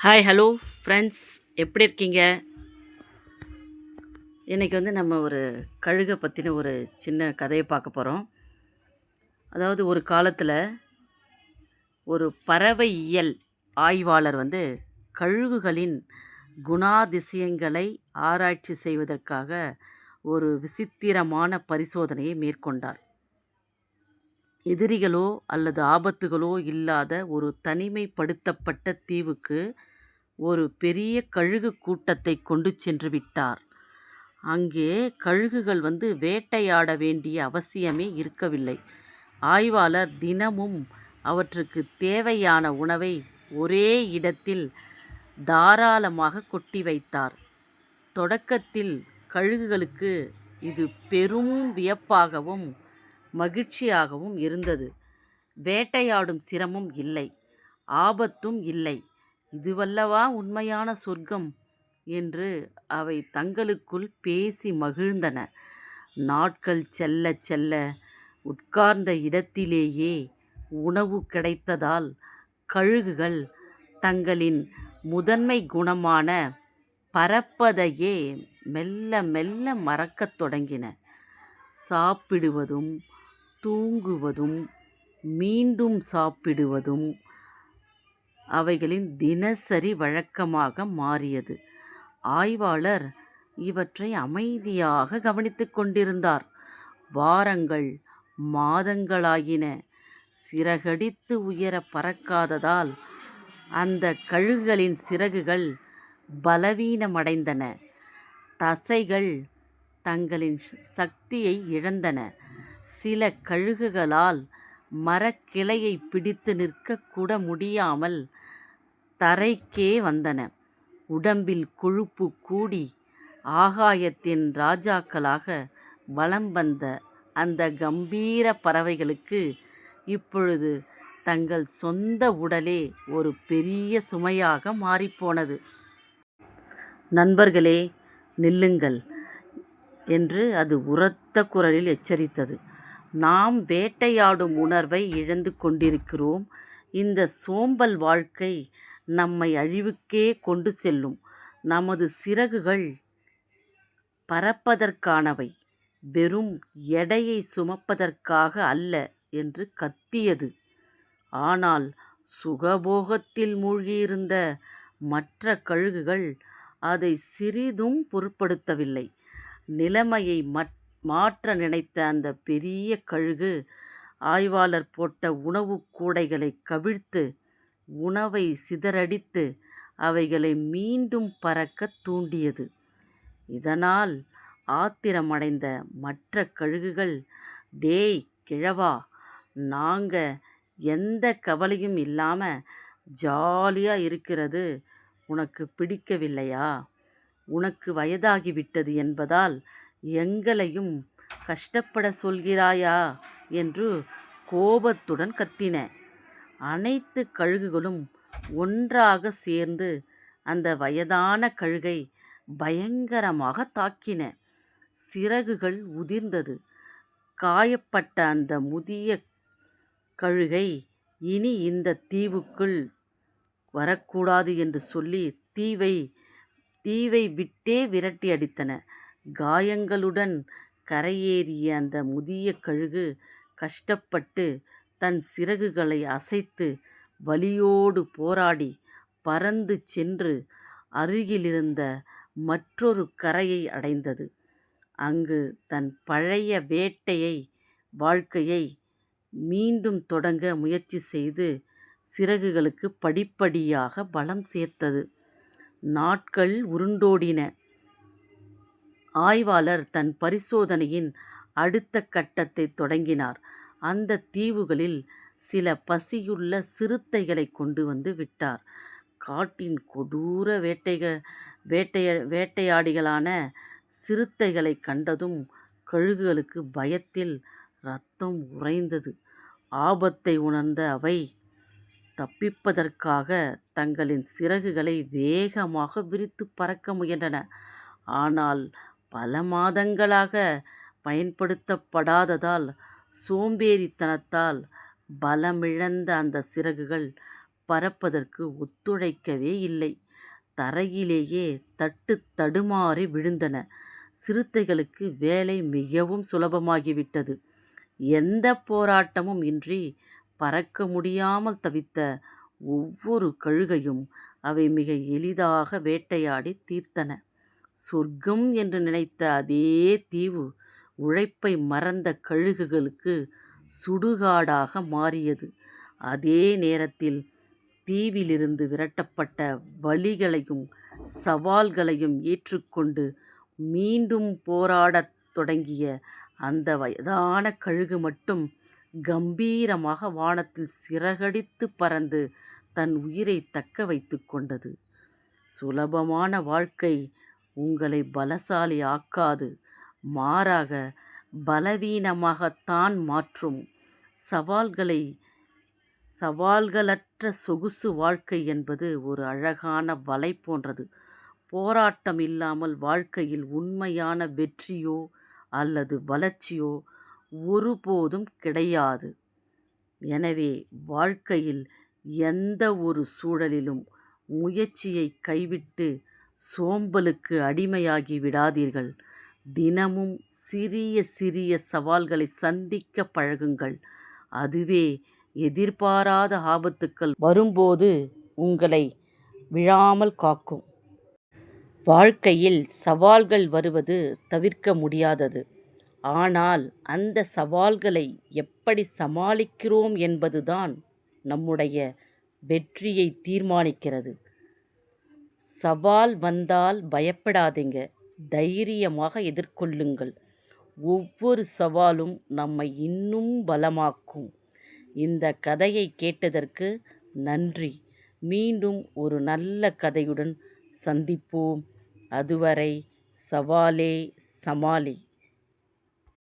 Hi hello friends, எப்படி இருக்கீங்க? இன்றைக்கி நம்ம ஒரு கழுகை பற்றின ஒரு சின்ன கதையை பார்க்க போகிறோம். அதாவது ஒரு காலத்தில் ஒரு பறவையியல் ஆய்வாளர் கழுகுகளின் குணாதிசயங்களை ஆராய்ச்சி செய்வதற்காக ஒரு விசித்திரமான பரிசோதனையை மேற்கொண்டார். எதிரிகளோ அல்லது ஆபத்துகளோ இல்லாத ஒரு தனிமைப்படுத்தப்பட்ட தீவுக்கு ஒரு பெரிய கழுகு கூட்டத்தை கொண்டு சென்று விட்டார். அங்கே கழுகுகள் வேட்டையாட வேண்டிய அவசியமே இருக்கவில்லை. ஆய்வாளர் தினமும் அவற்றுக்கு தேவையான உணவை ஒரே இடத்தில் தாராளமாக கொட்டி வைத்தார். தொடக்கத்தில் கழுகுகளுக்கு இது பெரும் வியப்பாகவும் மகிழ்ச்சியாகவும் இருந்தது. வேட்டையாடும் சிரமம் இல்லை, ஆபத்தும் இல்லை. இதுவல்லவா உண்மையான சொர்க்கம் என்று அவை தங்களுக்குள் பேசி மகிழ்ந்தன. நாட்கள் செல்ல செல்ல உட்கார்ந்த இடத்திலேயே உணவு கிடைத்ததால் கழுகுகள் தங்களின் முதன்மை குணமான பறப்பதையே மெல்ல மெல்ல மறக்கத் தொடங்கின. சாப்பிடுவதும் தூங்குவதும் மீண்டும் சாப்பிடுவதும் அவைகளின் தினசரி வழக்கமாக மாறியது. ஆய்வாளர் இவற்றை அமைதியாக கவனித்து கொண்டிருந்தார். வாரங்கள் மாதங்களாயின. சிறகடித்து உயர பறக்காததால் அந்த கழுகுகளின் சிறகுகள் பலவீனமடைந்தன. தசைகள் தங்களின் சக்தியை இழந்தன. சில கழுகுகளால் மரக்கிளையை பிடித்து நிற்கக்கூட முடியாமல் தரைக்கே வந்தன. உடம்பில் கொழுப்பு கூடி ஆகாயத்தின் ராஜாக்களாக வலம் வந்த அந்த கம்பீர பறவைகளுக்கு இப்பொழுது தங்கள் சொந்த உடலே ஒரு பெரிய சுமையாக மாறிப்போனது. நண்பர்களே, நில்லுங்கள் என்று அது உரத்த குரலில் எச்சரித்தது. நாம் வேட்டையாடும் உணர்வை இழந்து கொண்டிருக்கிறோம். இந்த சோம்பல் வாழ்க்கை நம்மை அழிவுக்கே கொண்டு செல்லும். நமது சிறகுகள் பறப்பதற்கானவை, வெறும் எடையை சுமப்பதற்காக அல்ல என்று கத்தியது. ஆனால் சுகபோகத்தில் மூழ்கியிருந்த மற்ற கழுகுகள் அதை சிறிதும் பொருட்படுத்தவில்லை. நிலைமையை மாற்ற நினைத்த அந்த பெரிய கழுகு ஆய்வாளர் போட்ட உணவு கூடைகளை கவிழ்த்து உணவை சிதறடித்து அவைகளை மீண்டும் பறக்க தூண்டியது. இதனால் ஆத்திரமடைந்த மற்ற கழுகுகள், டேய் கிழவா, நாங்க எந்த கவலையும் இல்லாம ஜாலியா இருக்கிறது உனக்கு பிடிக்கவில்லையா? உனக்கு வயதாகிவிட்டது என்பதால் எங்களையும் கஷ்டப்பட சொல்கிறாயா என்று கோபத்துடன் கத்தின. அனைத்து கழுகுகளும் ஒன்றாக சேர்ந்து அந்த வயதான கழுகை பயங்கரமாக தாக்கின. சிறகுகள் உதிர்ந்தது. காயப்பட்ட அந்த முதிய கழுகை இனி இந்த தீவுக்குள் வரக்கூடாது என்று சொல்லி தீவை விட்டே விரட்டி அடித்தன. காயங்களுடன் கரையேறிய அந்த முதிய கழுகு கஷ்டப்பட்டு தன் சிறகுகளை அசைத்து வலியோடு போராடி பறந்து சென்று அருகிலிருந்த மற்றொரு கரையை அடைந்தது. அங்கு தன் பழைய வாழ்க்கையை மீண்டும் தொடங்க முயற்சி செய்து சிறகுகளுக்கு படிப்படியாக பலம் சேர்த்தது. நாட்கள் உருண்டோடின. ஆய்வாளர் தன் பரிசோதனையின் அடுத்த கட்டத்தை தொடங்கினார். அந்த தீவுகளில் சில பசியுள்ள சிறுத்தைகளை கொண்டு விட்டார். காட்டின் கொடூர வேட்டையாடிகளான சிறுத்தைகளை கண்டதும் கழுகுகளுக்கு பயத்தில் இரத்தம் உறைந்தது. ஆபத்தை உணர்ந்த அவை தப்பிப்பதற்காக தங்களின் சிறகுகளை வேகமாக விரித்து பறக்க முயன்றன. ஆனால் பல மாதங்களாக பயன்படுத்தப்படாததால் சோம்பேறித்தனத்தால் பலமிழந்த அந்த சிறகுகள் பறப்பதற்கு ஒத்துழைக்கவே இல்லை. தரையிலேயே தடுமாறி விழுந்தன. சிறுத்தைகளுக்கு வேலை மிகவும் சுலபமாகிவிட்டது. எந்த போராட்டமும் இன்றி பறக்க முடியாமல் தவித்த ஒவ்வொரு கழுகையும் அவை மிக எளிதாக வேட்டையாடி தீர்த்தன. சொர்க்கம் என்று நினைத்த அதே தீவு உழைப்பை மறந்த கழுகுகளுக்கு சுடுகாடாக மாறியது. அதே நேரத்தில் தீவிலிருந்து விரட்டப்பட்ட வலிகளையும் சவால்களையும் ஏற்றுக்கொண்டு மீண்டும் போராடத் தொடங்கிய அந்த வயதான கழுகு மட்டும் கம்பீரமாக வானத்தில் சிறகடித்து பறந்து தன் உயிரை தக்க வைத்து கொண்டது. சுலபமான வாழ்க்கை உங்களை பலசாலி ஆக்காது, மாறாக பலவீனமாகத்தான் மாற்றும். சவால்களற்ற சொகுசு வாழ்க்கை என்பது ஒரு அழகான வலை போன்றது. போராட்டம் இல்லாமல் வாழ்க்கையில் உண்மையான வெற்றியோ அல்லது வளர்ச்சியோ ஒருபோதும் கிடையாது. எனவே வாழ்க்கையில் எந்த ஒரு சூழலிலும் முயற்சியை கைவிட்டு சோம்பலுக்கு அடிமையாகி விடாதீர்கள். தினமும் சிறிய சிறிய சவால்களை சந்திக்க பழகுங்கள். அதுவே எதிர்பாராத ஆபத்துக்கள் வரும்போது உங்களை விழாமல் காக்கும். வாழ்க்கையில் சவால்கள் வருவது தவிர்க்க முடியாதது. ஆனால் அந்த சவால்களை எப்படி சமாளிக்கிறோம் என்பதுதான் நம்முடைய வெற்றியை தீர்மானிக்கிறது. சவால் வந்தால் பயப்படாதீங்க, தைரியமாக எதிர்கொள்ளுங்கள். ஒவ்வொரு சவாலும் நம்மை இன்னும் பலமாக்கும். இந்த கதையை கேட்டதற்கு நன்றி. மீண்டும் ஒரு நல்ல கதையுடன் சந்திப்போம். அதுவரை சவாலே சமாளி.